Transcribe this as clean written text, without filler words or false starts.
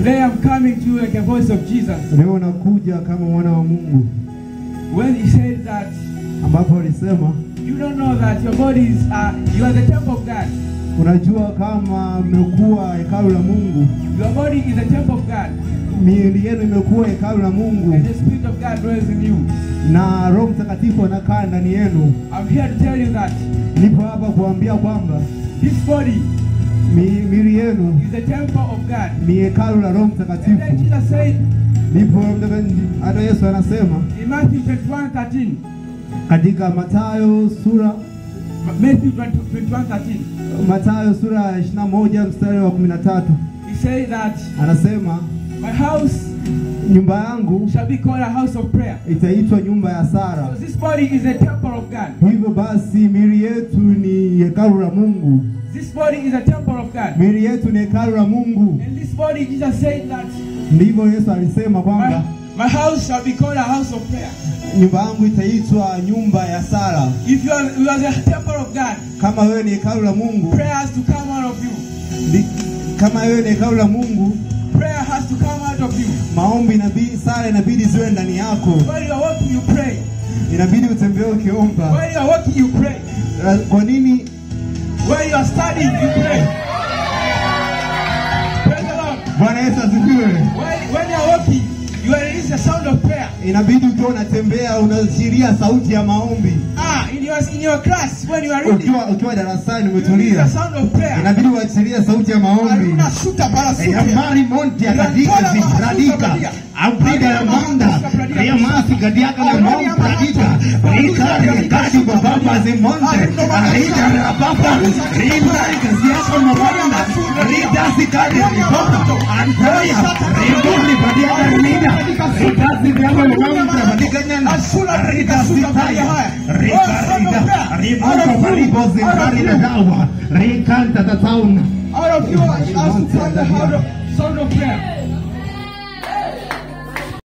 Today I'm coming to you like a voice of Jesus. Leo nakuja kama mwana wa Mungu. When he said that, ambapo alisema, you don't know that your bodies you are the temple of God. Unajua kama mmekuwa hekalu la Mungu. Your body is the temple of God. Miili yenu imekuwa hekalu la Mungu. And the Spirit of God dwells in you. Na Roho Mtakatifu anakaa ndani yenu. I'm here to tell you that. Nipo hapa kuambia kwamba this body miili yenu is the temple of God. Ni hekalu la Roho Mtakatifu. And Jesus said, ndipo hata Yesu anasema in Matthew 21:13. Katika Mathayo sura Matthew 21:13. Mathayo sura 21 mstari wa 13. He said that anasema, my house, nyumba yangu, shall be called a house of prayer. Itaitwa nyumba ya sala. So this body is a temple of God. Hivyo basi miili yetu ni hekalu la Mungu. This body is a temple of God. Miili yetu ni hekalu la Mungu. And this body, Jesus said that, ndivyo Yesu alisema kwamba my house shall be called a house of prayer. Nyumba yangu itaitwa nyumba ya sala. If you are the temple of God, kama wewe ni hekalu la Mungu, prayer has to come out of you. Kama wewe ni hekalu la Mungu, prayer has to come out of you. Maombi inabidi, sala inabidi ziwe ndani yako. While you are walking, you pray. Inabidi utembee ukiomba. While you are walking, you pray. Kwa nini? While you are studying, you pray. Praise the Lord. Bwana Yesu asifiwe. When you are walking, you are releasing the sound of prayer. Inabidi ukiwa unatembea unashiria sauti ya maombi. In your class, when you are reading, ukiwa darasani umetulia, the sound of prayer. Inabidi uachilie sauti ya maombi. Yamari monti akadika zikradika Aprida ya manda ya masi kadiaka na monti radika Rikari ya kati kwa baba zimonte Rida ya baba Rida ikasiako mawanda Rida zikadi ya baba Antoya Rida zikadiaka nida Rida zikadiaka mawanda Radika nyana Rida zikaya Rida Rida Ribo zikari na dawa Rikanta tatauna. Out of you, I ask to find the sound of prayer.